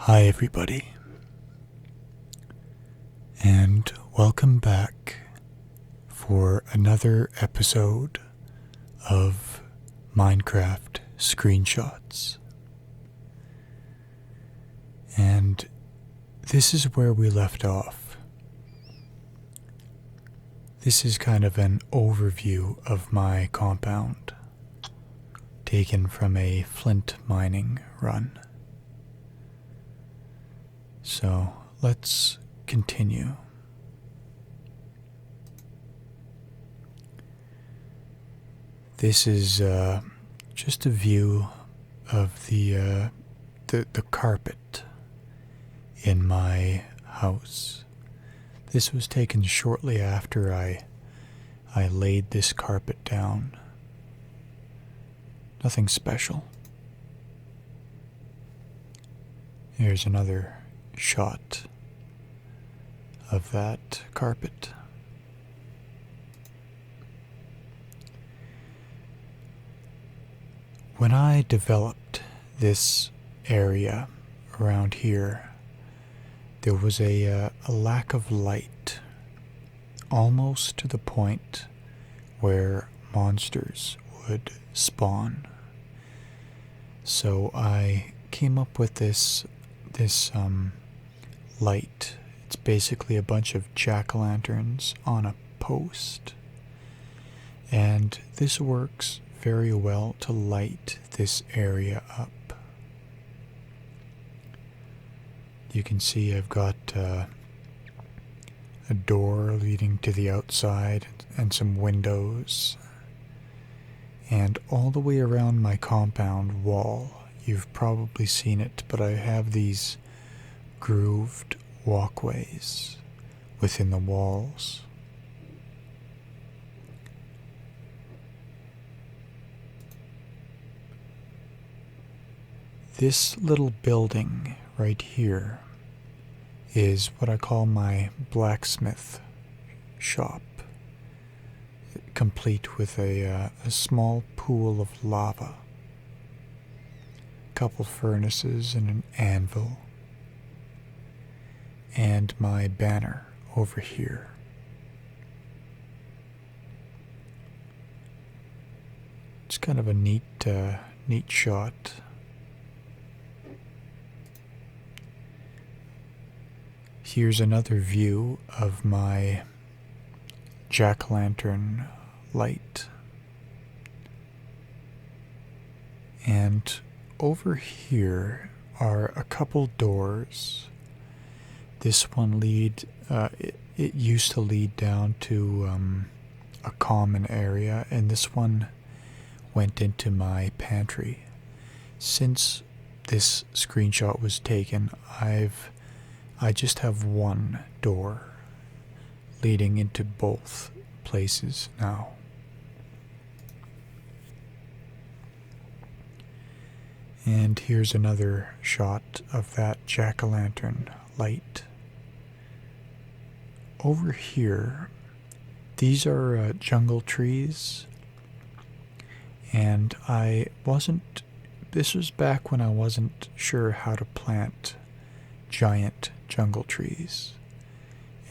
Hi, everybody, and welcome back for another episode of Minecraft Screenshots. And this is where we left off. This is kind of an overview of my compound, taken from a flint mining run. So let's continue. This is just a view of the carpet in my house. This was taken shortly after I laid this carpet down. Nothing special. Here's another shot of that carpet. When I developed this area around here, there was a lack of light, almost to the point where monsters would spawn. So I came up with this light. It's basically a bunch of jack-o'-lanterns on a post. And this works very well to light this area up. You can see I've got a door leading to the outside and some windows. And all the way around my compound wall, you've probably seen it, but I have these grooved walkways within the walls. This little building right here is what I call my blacksmith shop, complete with a small pool of lava, a couple furnaces and an anvil, and my banner over here. It's kind of a neat shot. Here's another view of my jack-o'-lantern light. And over here are a couple doors. This one it used to lead down to a common area, and this one went into my pantry. Since this screenshot was taken, I just have one door leading into both places now. And here's another shot of that jack-o'-lantern light. Over here, these are jungle trees, and this was back when I wasn't sure how to plant giant jungle trees.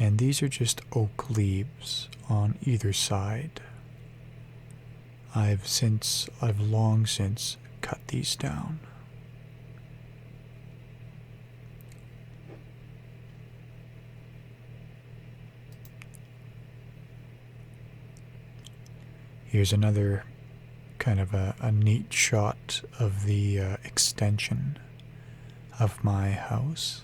And these are just oak leaves on either side. I've long since cut these down. Here's another kind of a neat shot of the extension of my house.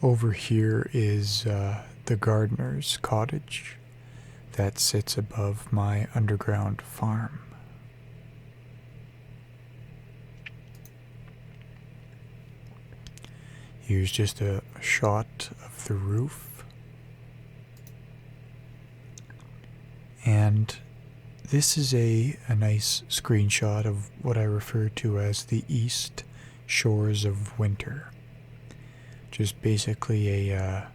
Over here is the gardener's cottage that sits above my underground farm. Here's just a shot of the roof. And this is a nice screenshot of what I refer to as the East Shores of Winter. Just basically a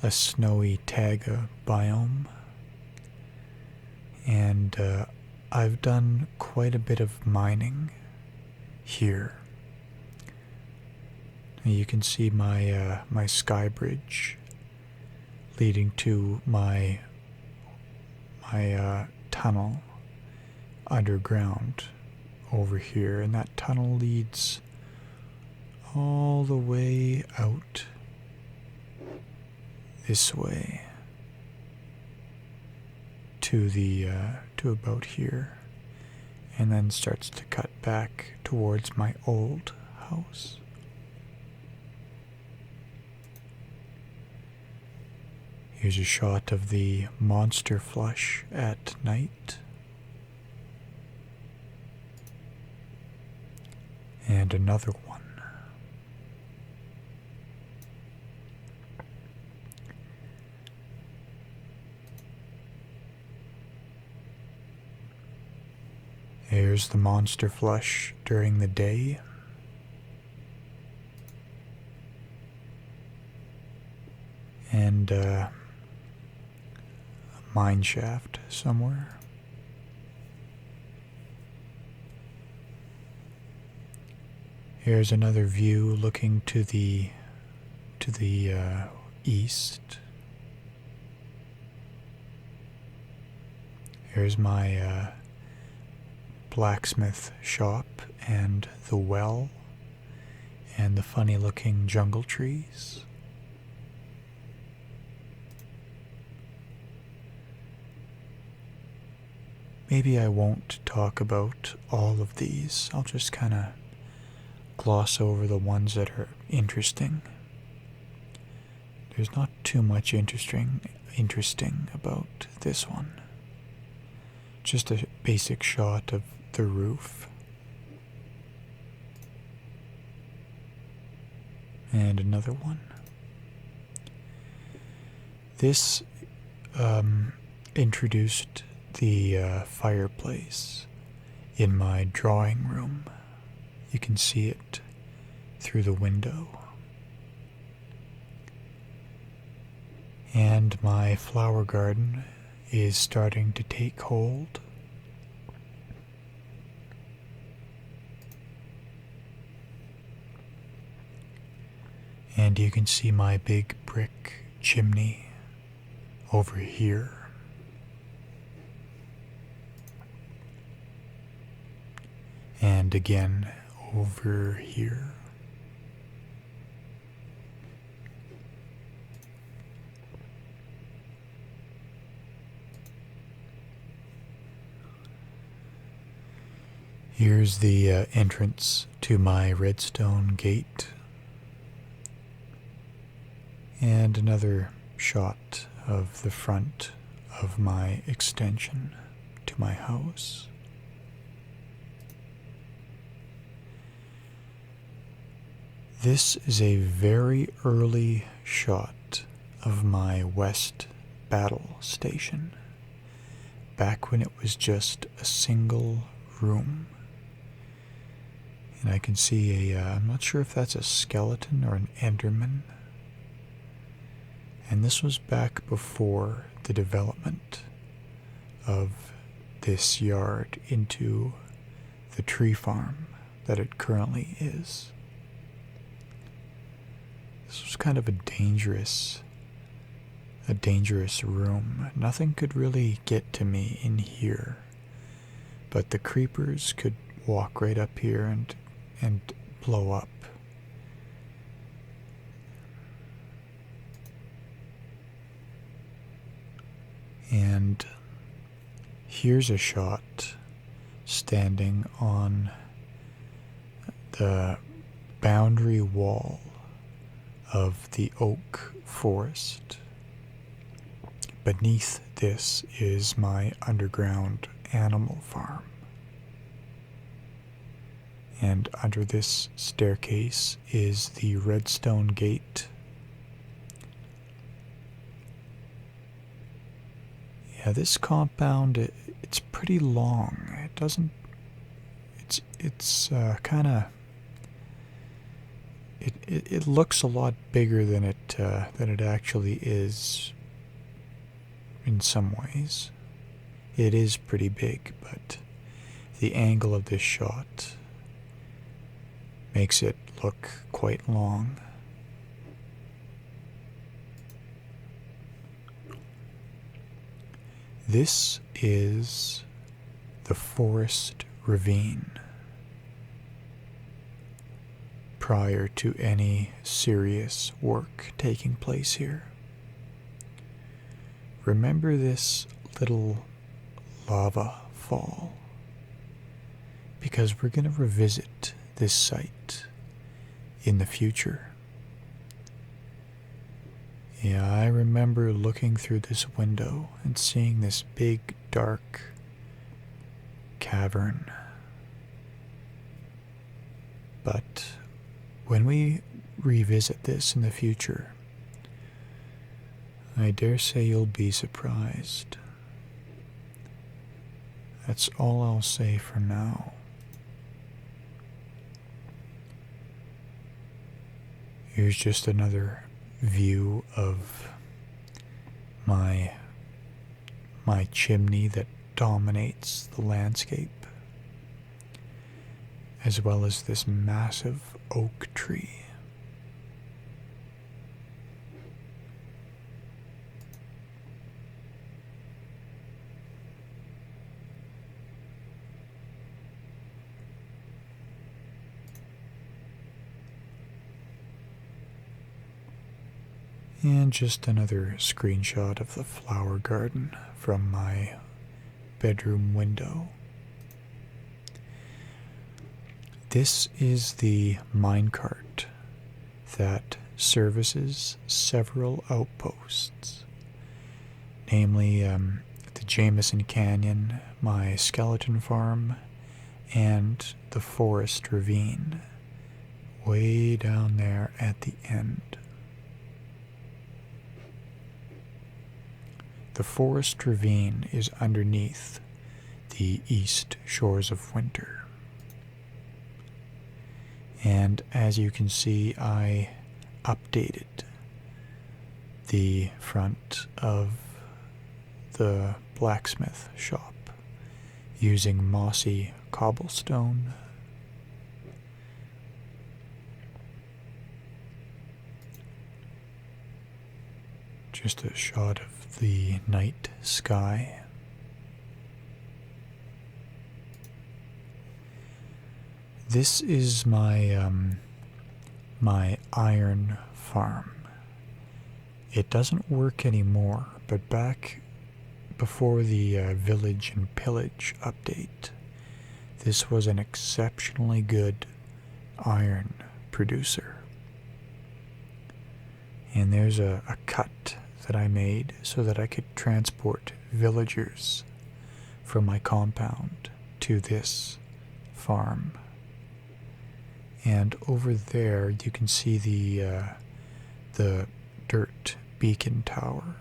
snowy taiga biome. And I've done quite a bit of mining here. You can see my sky bridge leading to my tunnel underground over here, and that tunnel leads all the way out this way to to about here, and then starts to cut back towards my old house. Here's a shot of the monster flush at night. And another one. Here's the monster flush during the day. And a mine shaft somewhere. Here's another view looking to the east. Here's my blacksmith shop and the well and the funny looking jungle trees. Maybe I won't talk about all of these. I'll just kind of gloss over the ones that are interesting. There's not too much interesting about this one. Just a basic shot of the roof. And another one. This introduced the fireplace in my drawing room. You can see it through the window. And my flower garden is starting to take hold. And you can see my big brick chimney over here. And again over here. Here's the entrance to my redstone gate. And another shot of the front of my extension to my house. This is a very early shot of my west battle station, back when it was just a single room. And I can see I'm not sure if that's a skeleton or an enderman. And this was back before the development of this yard into the tree farm that it currently is. This was kind of a dangerous room. Nothing could really get to me in here, but the creepers could walk right up here and blow up. And here's a shot standing on the boundary wall of the oak forest. Beneath this is my underground animal farm. And under this staircase is the redstone gate. Yeah, this compound, it's pretty long. It doesn't, it's kind of, it looks a lot bigger than it actually is in some ways. It is pretty big, but the angle of this shot makes it look quite long. This is the forest ravine prior to any serious work taking place here. Remember this little lava fall, because we're going to revisit this site in the future. Yeah, I remember looking through this window and seeing this big, dark cavern. But when we revisit this in the future, I dare say you'll be surprised. That's all I'll say for now. Here's just another view of my chimney that dominates the landscape, as well as this massive oak tree. And just another screenshot of the flower garden from my bedroom window. This is the minecart that services several outposts, namely the Jameson Canyon, my skeleton farm, and the forest ravine, way down there at the end. The forest ravine is underneath the east shores of winter. And as you can see, I updated the front of the blacksmith shop using mossy cobblestone. Just a shot of the night sky. This is my my iron farm. It doesn't work anymore, but back before the village and pillage update, this was an exceptionally good iron producer. And there's a cut that I made so that I could transport villagers from my compound to this farm. And over there you can see the dirt beacon tower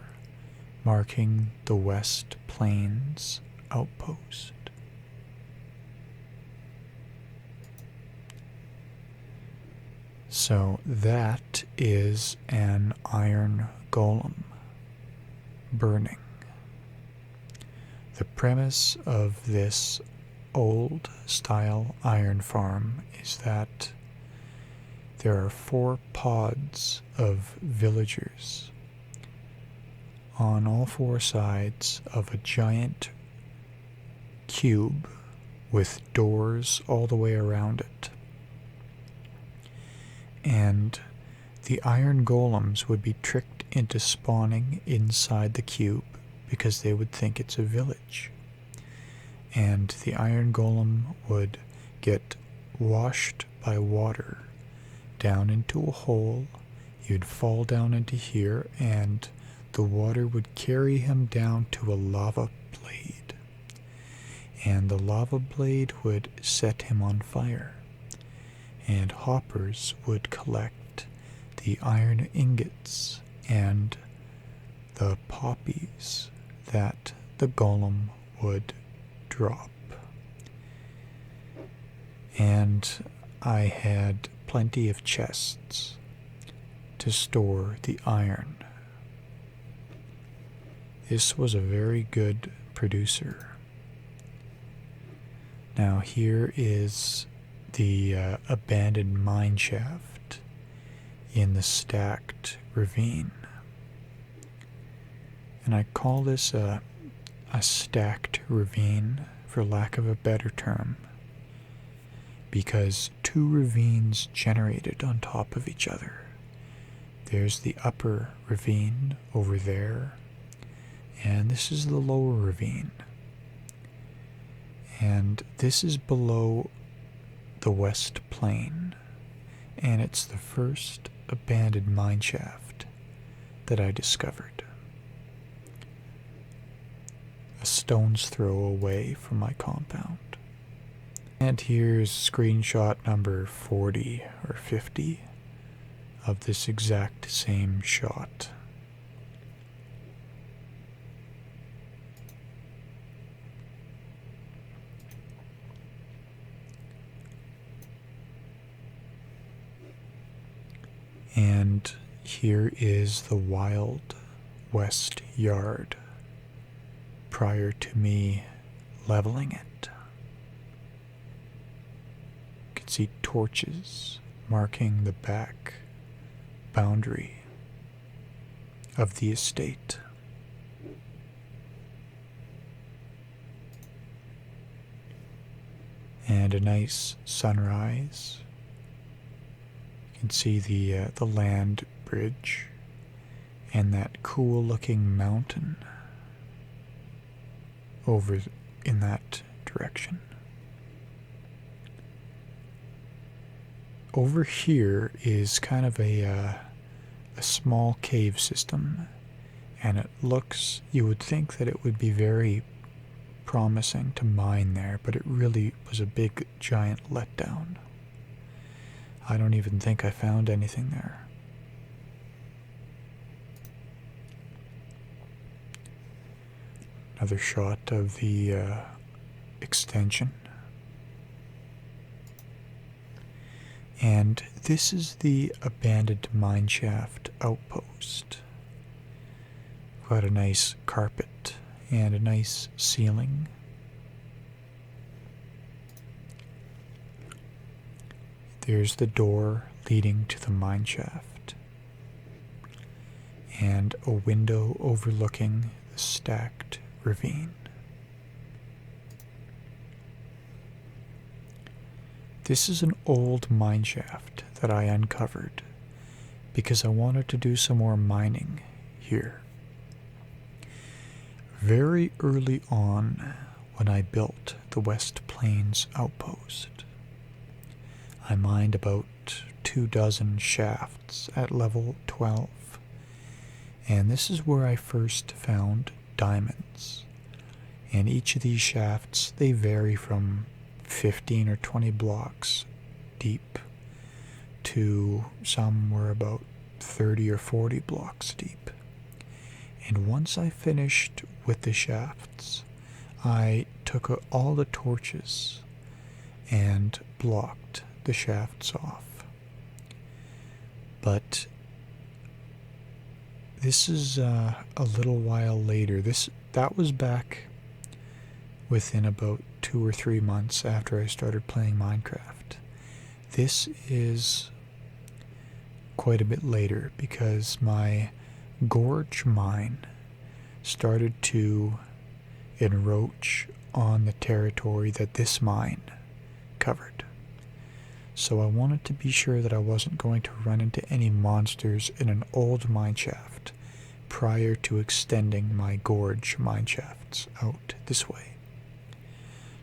marking the West Plains outpost. So that is an iron golem burning. The premise of this old style iron farm is that there are 4 pods of villagers on all 4 sides of a giant cube with doors all the way around it. And the iron golems would be tricked into spawning inside the cube because they would think it's a village. And the iron golem would get washed by water down into a hole. You'd fall down into here, and the water would carry him down to a lava blade. And the lava blade would set him on fire. And hoppers would collect the iron ingots and the poppies that the golem would drop. And I had plenty of chests to store the iron. This was a very good producer. Now here is the abandoned mine shaft in the stacked ravine. And I call this a stacked ravine, for lack of a better term, because two ravines generated on top of each other. There's the upper ravine over there, and this is the lower ravine. And this is below the West Plain, and it's the first abandoned mine shaft that I discovered. A stone's throw away from my compound. And here's screenshot number 40 or 50 of this exact same shot. And here is the Wild West yard prior to me leveling it. You can see torches marking the back boundary of the estate. And a nice sunrise. You can see the land bridge and that cool looking mountain over in that direction. Over here is kind of a small cave system, and it looks, you would think that it would be very promising to mine there, but it really was a big giant letdown. I don't even think I found anything there. Another shot of the extension. And this is the abandoned mineshaft outpost. Got a nice carpet and a nice ceiling. There's the door leading to the mineshaft. And a window overlooking the stacked ravine. This is an old mineshaft that I uncovered because I wanted to do some more mining here. Very early on, when I built the West Plains outpost, I mined about 24 shafts at level 12, and this is where I first found diamonds. And each of these shafts, they vary from 15 or 20 blocks deep to some were about 30 or 40 blocks deep. And once I finished with the shafts, I took all the torches and blocked the shafts off. But this is a little while later. That was back within about 2 or 3 months after I started playing Minecraft. This is quite a bit later because my gorge mine started to encroach on the territory that this mine covered. So I wanted to be sure that I wasn't going to run into any monsters in an old mineshaft prior to extending my gorge mineshafts out this way.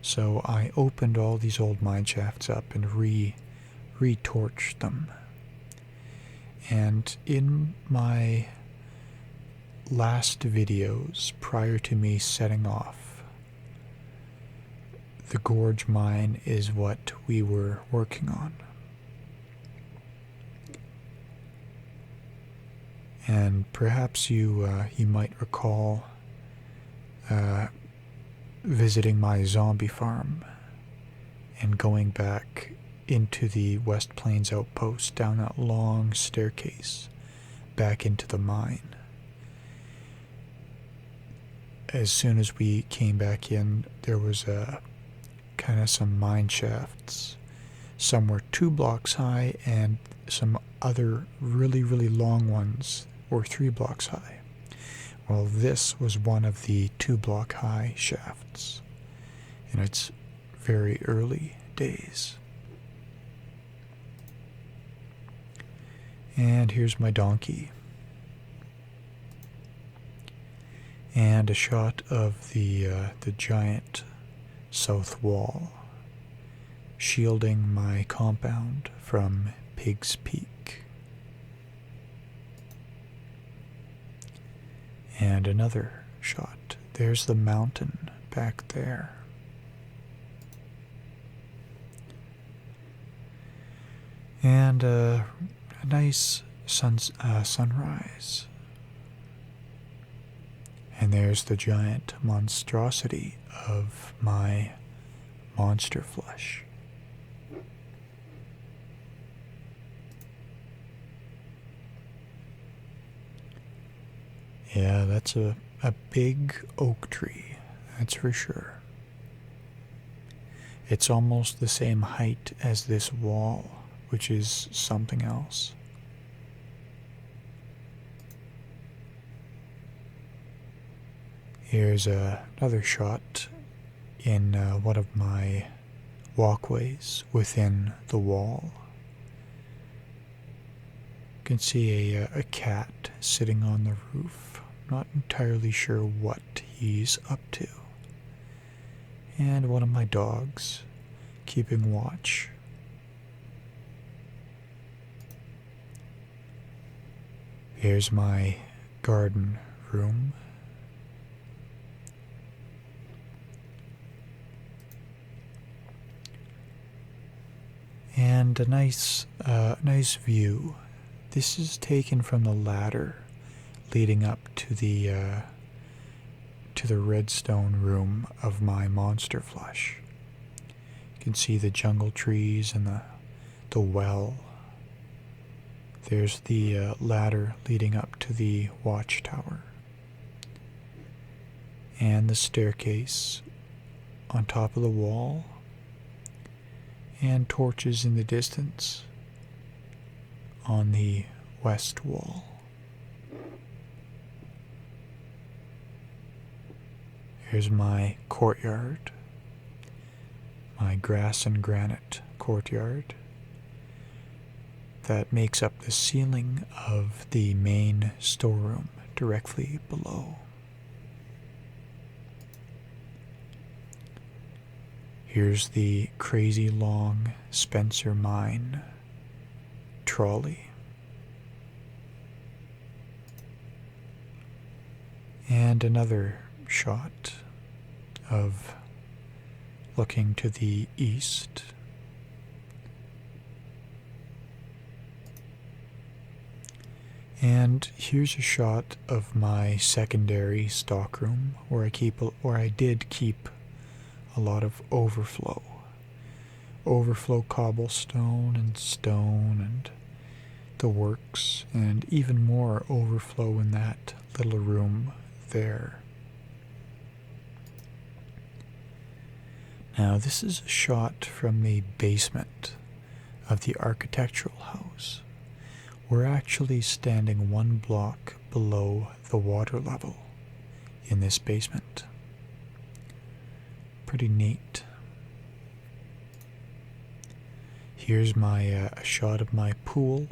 So I opened all these old mineshafts up and re-torched them. And in my last videos prior to me setting off, the gorge mine is what we were working on. And perhaps you might recall visiting my zombie farm and going back into the West Plains outpost down that long staircase back into the mine. As soon as we came back in, there was a kind of some mine shafts. Some were 2 blocks high, and some other really, really long ones were 3 blocks high. Well, this was one of the 2 block high shafts in its very early days. And here's my donkey. And a shot of the giant south wall, shielding my compound from Pig's Peak. And another shot. There's the mountain back there. And a nice sunrise. And there's the giant monstrosity of my monster flesh. Yeah, that's a big oak tree, that's for sure. It's almost the same height as this wall, which is something else. Here's another shot in one of my walkways within the wall. You can see a cat sitting on the roof. Not entirely sure what he's up to. And one of my dogs keeping watch. Here's my garden room. And a nice view. This is taken from the ladder leading up to the redstone room of my monster flesh. You can see the jungle trees and the well. There's the ladder leading up to the watchtower. And the staircase on top of the wall. And torches in the distance on the west wall. Here's my courtyard, my grass and granite courtyard that makes up the ceiling of the main storeroom directly below. Here's the crazy long Spencer mine trolley. And another shot of looking to the east. And here's a shot of my secondary stockroom where I did keep a lot of overflow cobblestone and stone and the works, and even more overflow in that little room there. Now this is a shot from the basement of the architectural house. We're actually standing 1 block below the water level in this basement. Pretty neat. Here's a shot of my pool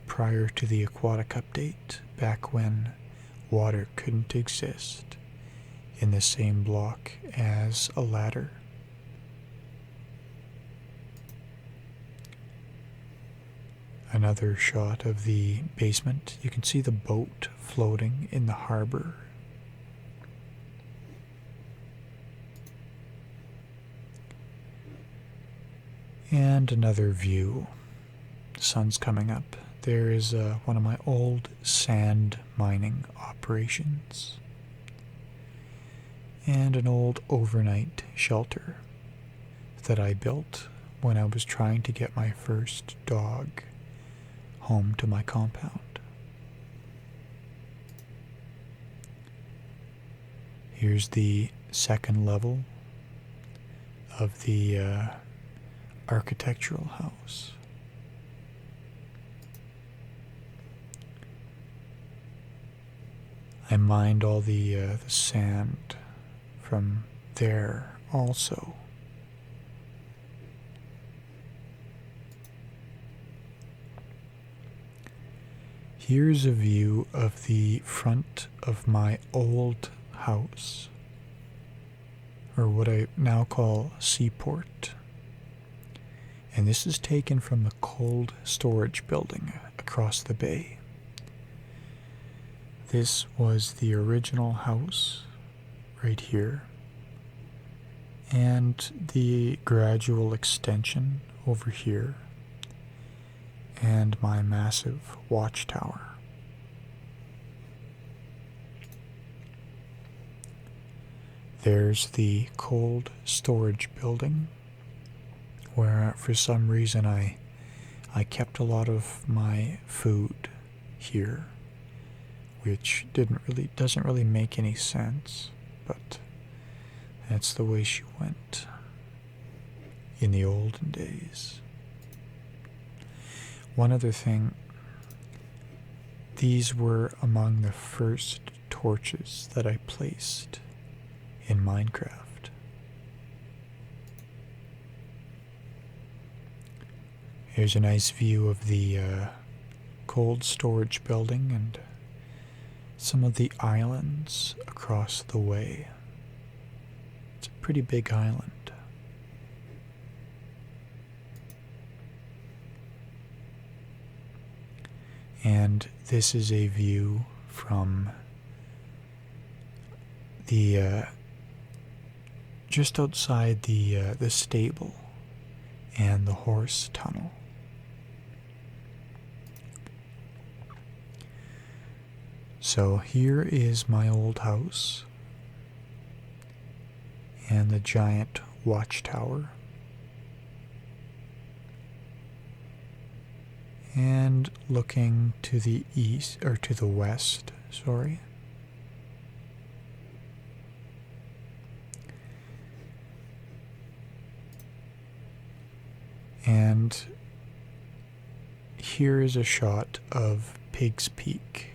prior to the aquatic update, back when water couldn't exist in the same block as a ladder. Another shot of the basement. You can see the boat floating in the harbor. And another view. The sun's coming up. There is one of my old sand mining operations. And an old overnight shelter that I built when I was trying to get my first dog home to my compound. Here's the second level of the architectural house. I mined all the sand from there also. Here's a view of the front of my old house, or what I now call Seaport. And this is taken from the cold storage building across the bay. This was the original house right here, and the gradual extension over here, and my massive watchtower. There's the cold storage building, where for some reason I kept a lot of my food here, which doesn't really make any sense, but that's the way she went in the olden days. One other thing, these were among the first torches that I placed in Minecraft. Here's a nice view of the cold storage building and some of the islands across the way. It's a pretty big island. And this is a view from the just outside the stable and the horse tunnel. So here is my old house and the giant watchtower. And looking to the east, or to the west, sorry. And here is a shot of Pig's Peak.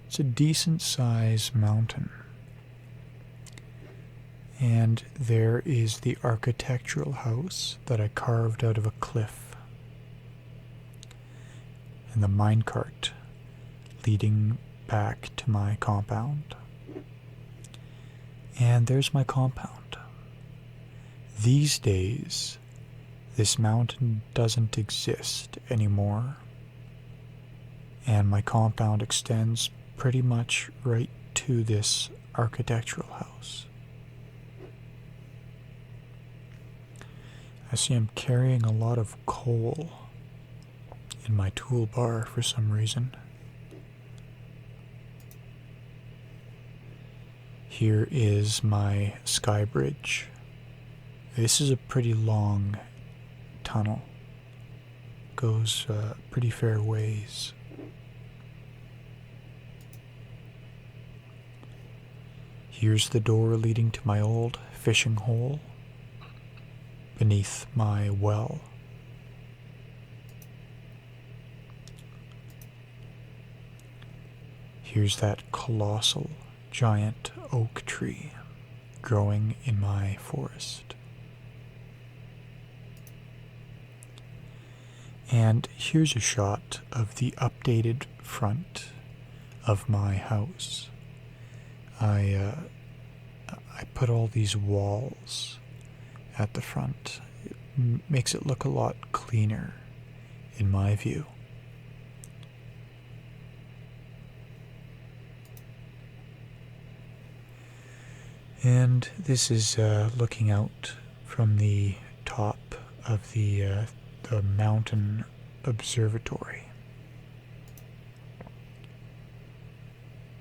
It's a decent sized mountain. And there is the architectural house that I carved out of a cliff. And the minecart leading back to my compound. And there's my compound. These days, this mountain doesn't exist anymore. And my compound extends pretty much right to this architectural house. I see I'm carrying a lot of coal in my toolbar for some reason. Here is my sky bridge. This is a pretty long tunnel. Goes pretty fair ways. Here's the door leading to my old fishing hole beneath my well. Here's that colossal giant oak tree growing in my forest. And here's a shot of the updated front of my house. I put all these walls at the front. It makes it look a lot cleaner in my view. And this is looking out from the top of the mountain observatory.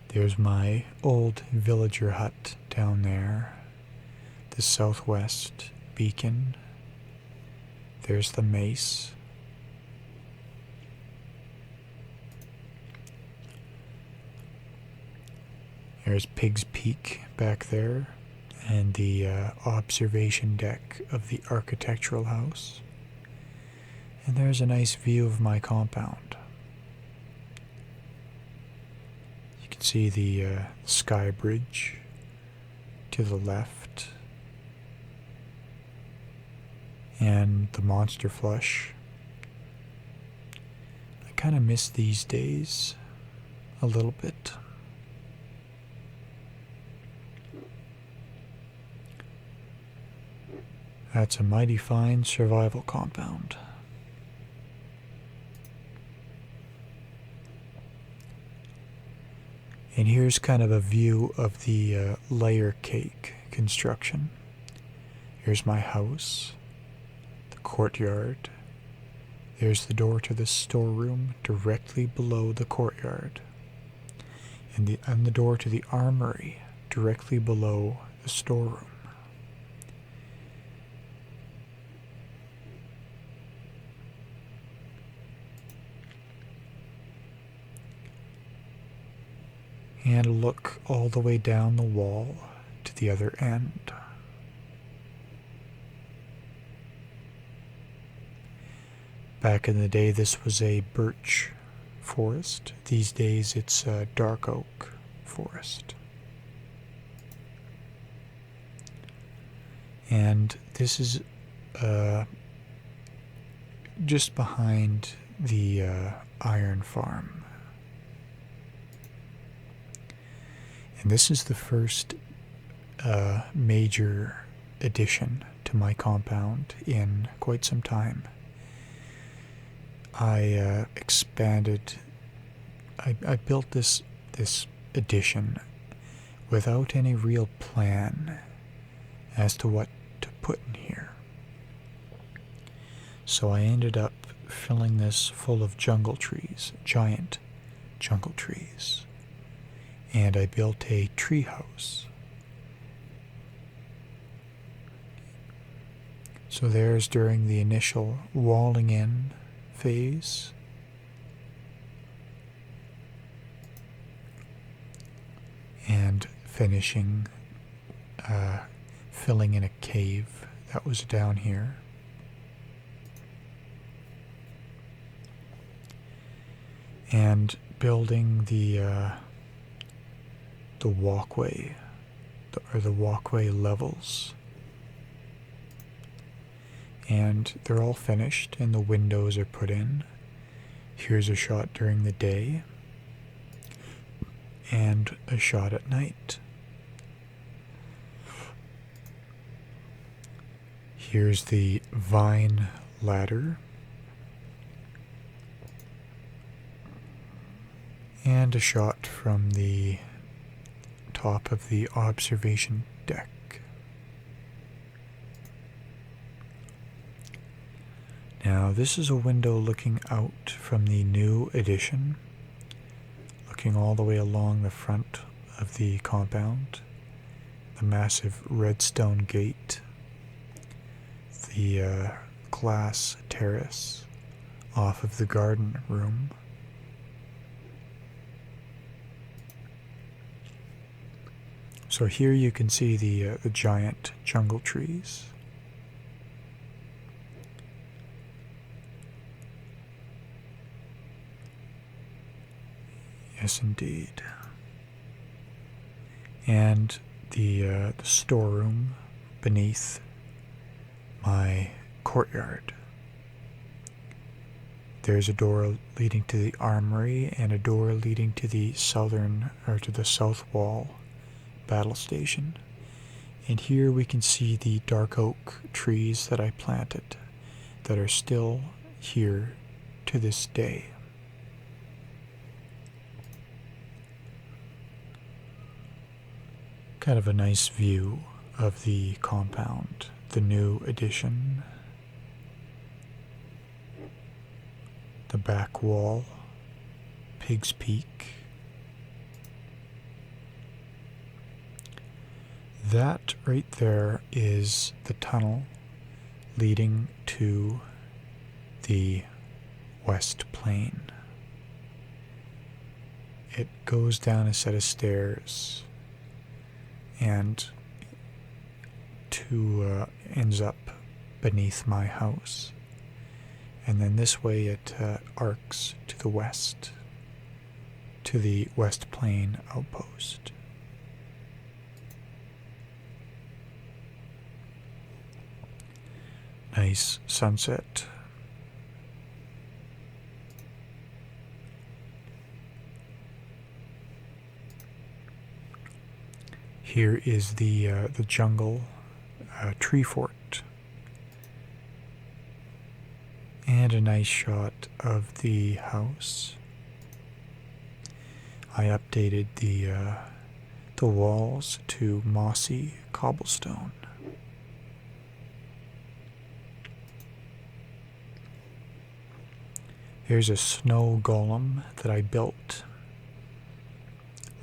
There's my old villager hut down there, the southwest beacon. There's the mace. There's Pig's Peak back there, and the observation deck of the architectural house. And there's a nice view of my compound. You can see the sky bridge to the left and the monster flush. I kind of miss these days a little bit. That's a mighty fine survival compound. And here's kind of a view of the layer cake construction. Here's my house, the courtyard. There's the door to the storeroom directly below the courtyard. And the door to the armory directly below the storeroom. And look all the way down the wall to the other end. Back in the day, this was a birch forest. These days, it's a dark oak forest. And this is just behind the iron farm. And this is the first major addition to my compound in quite some time. I expanded. I built this addition without any real plan as to what to put in here. So I ended up filling this full of jungle trees, giant jungle trees. And I built a tree house. So there's during the initial walling in phase. And finishing filling in a cave that was down here. And building the walkway, the walkway levels. And they're all finished and the windows are put in. Here's a shot during the day and a shot at night. Here's the vine ladder. And a shot from the top of the observation deck. Now this is a window looking out from the new addition, looking all the way along the front of the compound, the massive redstone gate, the glass terrace off of the garden room. So here you can see the giant jungle trees. Yes, indeed. And the storeroom beneath my courtyard. There's a door leading to the armory and a door leading to the south wall battle station. And here we can see the dark oak trees that I planted that are still here to this day. Kind of a nice view of the compound, the new addition, the back wall, Pig's Peak. That right there is the tunnel leading to the West Plain. It goes down a set of stairs, and ends up beneath my house. And then this way it arcs to the west, to the West Plain outpost. Nice sunset. Here is the jungle tree fort, and a nice shot of the house. I updated the walls to mossy cobblestone. Here's a snow golem that I built.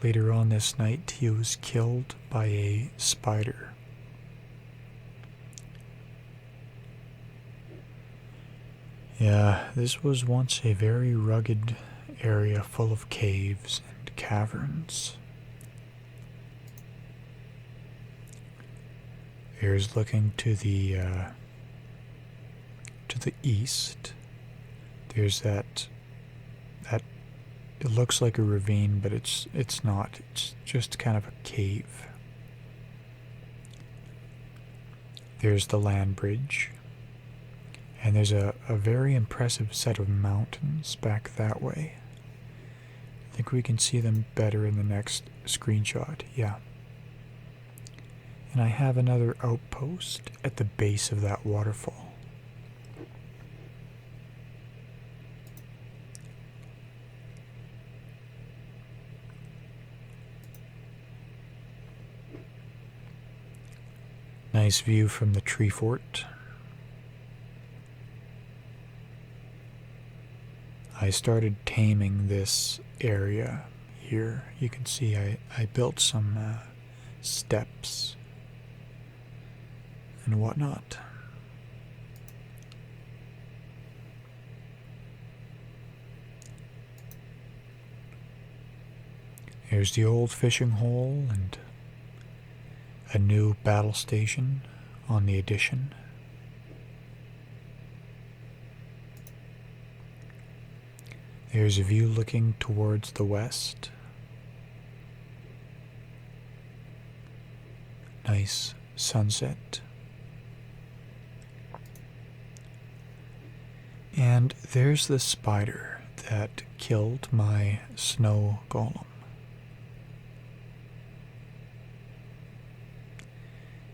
Later on this night, he was killed by a spider. Yeah, this was once a very rugged area full of caves and caverns. Here's looking to the east. There's that it looks like a ravine, but it's not. It's just kind of a cave. There's the land bridge. And there's a very impressive set of mountains back that way. I think we can see them better in the next screenshot. Yeah. And I have another outpost at the base of that waterfall. Nice view from the tree fort. I started taming this area here. You can see I built some steps and whatnot. Here's the old fishing hole and a new battle station on the addition. There's a view looking towards the west. Nice sunset. And there's the spider that killed my snow golem.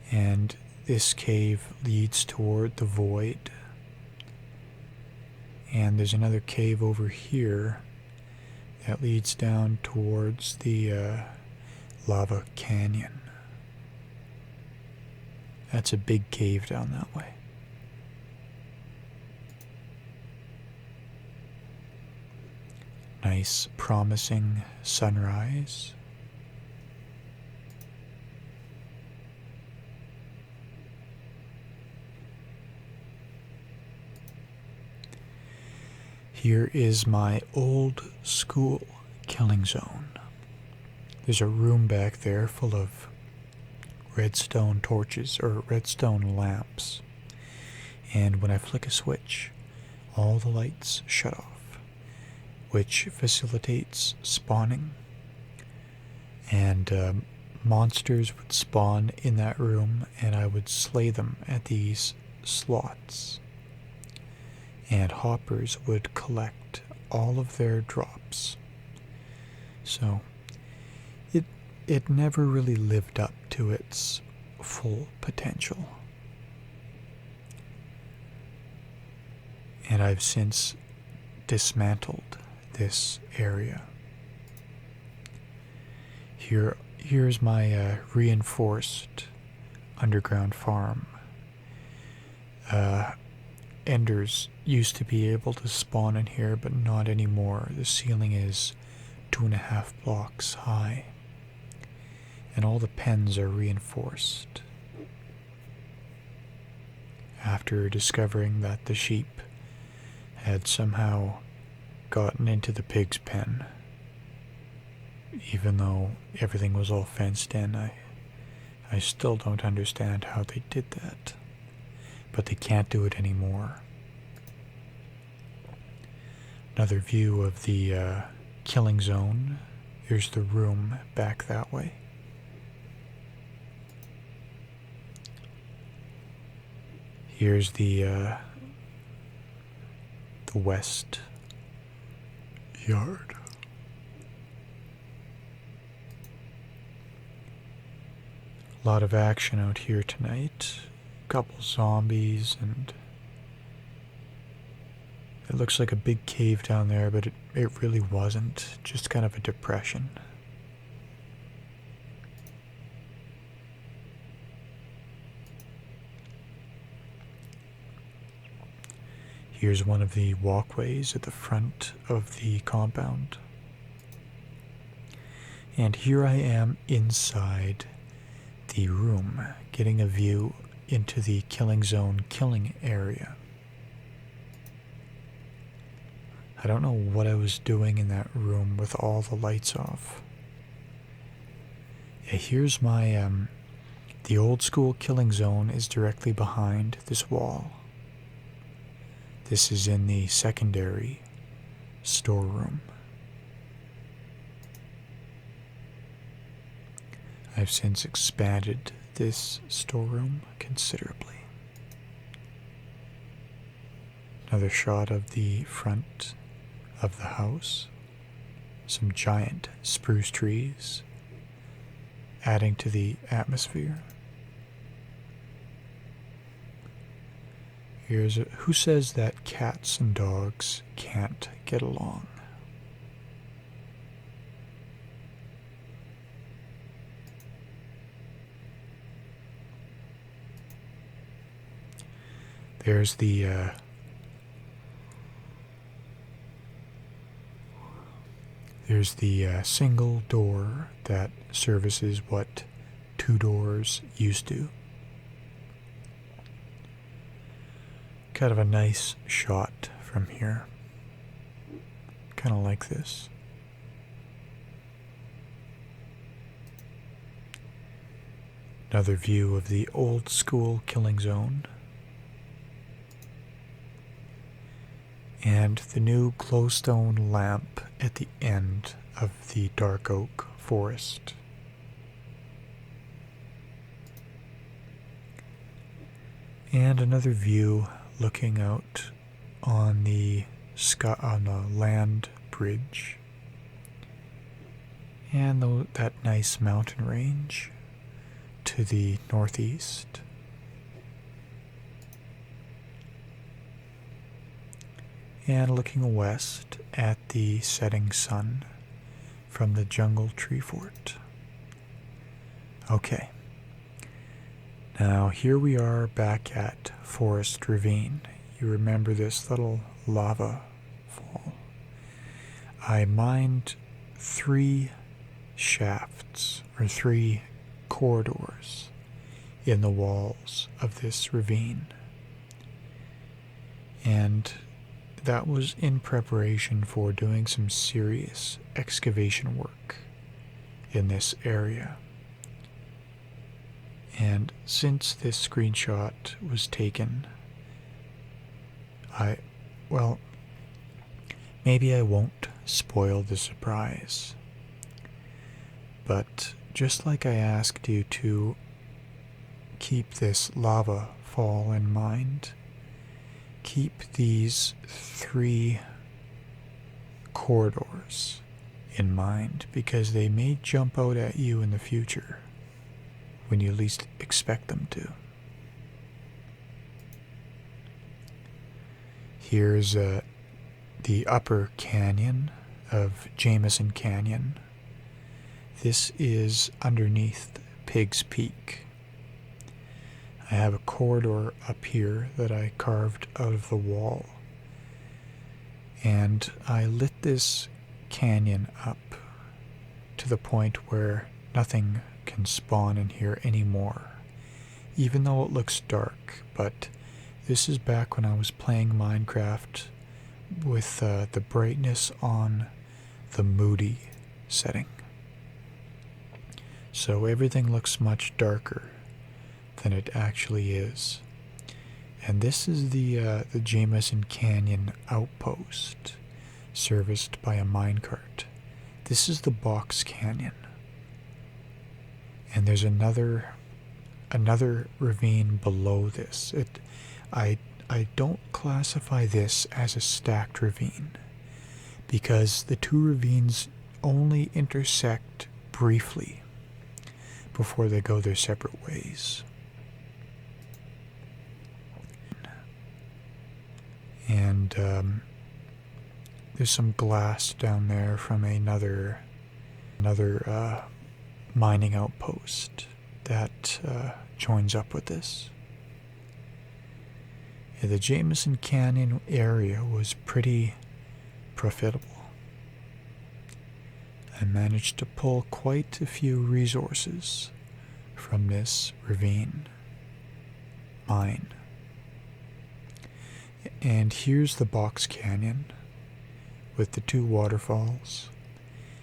And this cave leads toward the void. And there's another cave over here that leads down towards the lava canyon. That's a big cave down that way. Nice, promising sunrise. Here is my old school killing zone. There's a room back there full of redstone torches or redstone lamps. And when I flick a switch, all the lights shut off, which facilitates spawning. And monsters would spawn in that room, and I would slay them at these slots. And hoppers would collect all of their drops. So it never really lived up to its full potential. And I've since dismantled this area. Here's my reinforced underground farm. Enders used to be able to spawn in here, but not anymore. The ceiling is 2.5 blocks high, and all the pens are reinforced. After discovering that the sheep had somehow gotten into the pig's pen, even though everything was all fenced in, I still don't understand how they did that, but they can't do it anymore. Another view of the killing zone. Here's the room back that way. Here's the west yard. A lot of action out here tonight. A couple zombies, and it looks like a big cave down there, but it really wasn't. Just kind of a depression. Here's one of the walkways at the front of the compound. And here I am inside the room, getting a view into the killing zone killing area. I don't know what I was doing in that room with all the lights off. Yeah, here's my, the old school killing zone is directly behind this wall. This is in the secondary storeroom. I've since expanded this storeroom considerably. Another shot of the front of the house. Some giant spruce trees adding to the atmosphere. Here's who says that cats and dogs can't get along? There's the single door that services what two doors used to. Kind of a nice shot from here. Kind of like this. Another view of the old school killing zone. And the new glowstone lamp at the end of the dark oak forest. And another view looking out on the sky, on the land bridge, and that nice mountain range to the northeast. And looking west at the setting sun from the jungle tree fort. Okay. Now here we are back at Forest Ravine. You remember this little lava fall. I mined 3 shafts or 3 corridors in the walls of this ravine. And that was in preparation for doing some serious excavation work in this area. And since this screenshot was taken, maybe I won't spoil the surprise. But just like I asked you to keep this lava fall in mind, keep these 3 corridors in mind, because they may jump out at you in the future when you least expect them to. Here's the upper canyon of Jameson Canyon. This is underneath Pig's Peak. I have a corridor up here that I carved out of the wall, and I lit this canyon up to the point where nothing can spawn in here anymore, even though it looks dark. But this is back when I was playing Minecraft with the brightness on the moody setting. So everything looks much darker than it actually is. And this is the Jameson Canyon outpost, serviced by a minecart. This is the Box Canyon. And there's another ravine below this. I don't classify this as a stacked ravine because the two ravines only intersect briefly before they go their separate ways. And there's some glass down there from another mining outpost that joins up with this. Yeah, the Jameson Canyon area was pretty profitable. I managed to pull quite a few resources from this ravine mine. And here's the Box Canyon with the two waterfalls.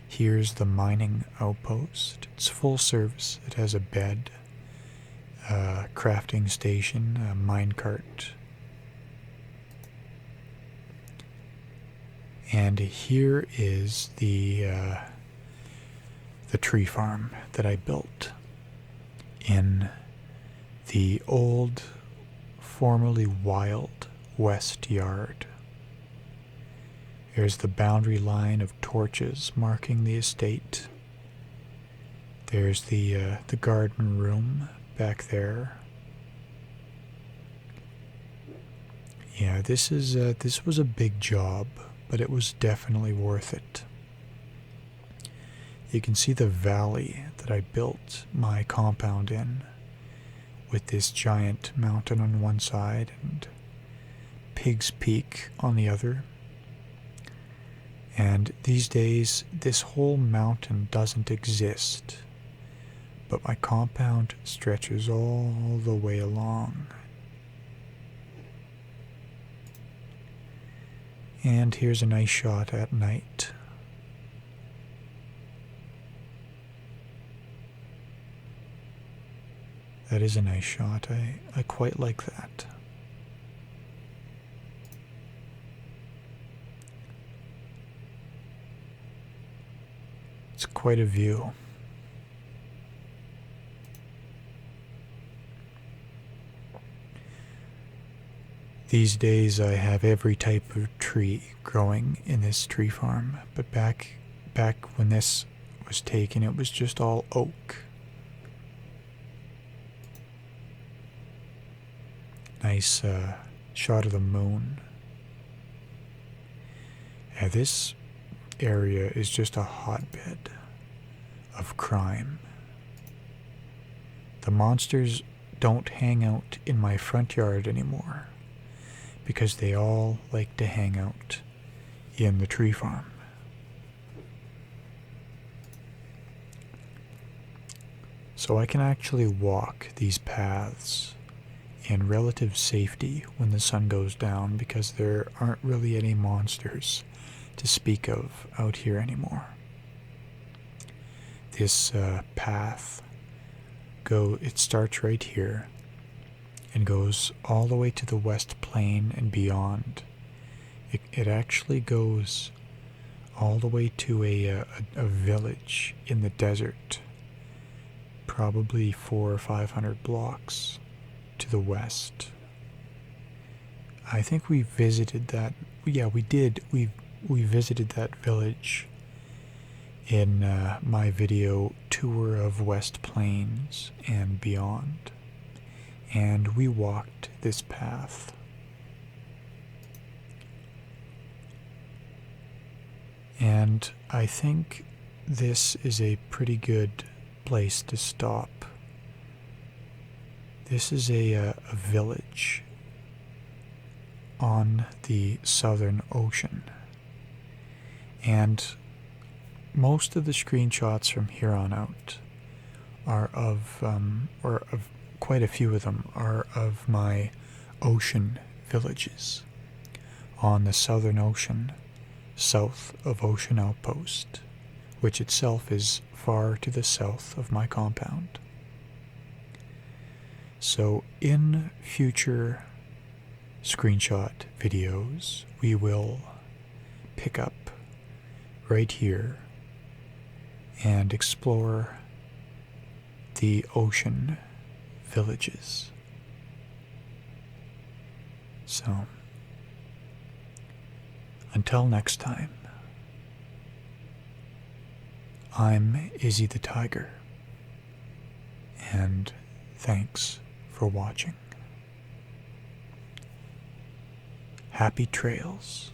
Here's the mining outpost. It's full service. It has a bed, a crafting station, a minecart. And here is the tree farm that I built in the old, formerly wild west yard. There's the boundary line of torches marking the estate. There's the garden room back there. Yeah, this was a big job, but it was definitely worth it. You can see the valley that I built my compound in, with this giant mountain on one side and Pig's Peak on the other. And these days, this whole mountain doesn't exist, but my compound stretches all the way along. And here's a nice shot at night. That is a nice shot. I quite like that. It's quite a view. These days I have every type of tree growing in this tree farm, but back when this was taken, it was just all oak. Nice shot of the moon. Yeah, this area is just a hotbed of crime. The monsters don't hang out in my front yard anymore because they all like to hang out in the tree farm. So I can actually walk these paths in relative safety when the sun goes down because there aren't really any monsters to speak of out here anymore. This path it starts right here and goes all the way to the West Plain and beyond. It actually goes all the way to a village in the desert, probably 400 or 500 blocks to the west. I think we visited that. Yeah, we did. We visited that village in my video tour of West Plains and beyond, and we walked this path. And I think this is a pretty good place to stop. This is a village on the Southern Ocean, and most of the screenshots from here on out are of quite a few of them are of my ocean villages on the Southern Ocean, south of Ocean Outpost, which itself is far to the south of my compound. So in future screenshot videos, we will pick up right here and explore the ocean villages. So, until next time, I'm Izzy the Tiger, and thanks for watching. Happy trails.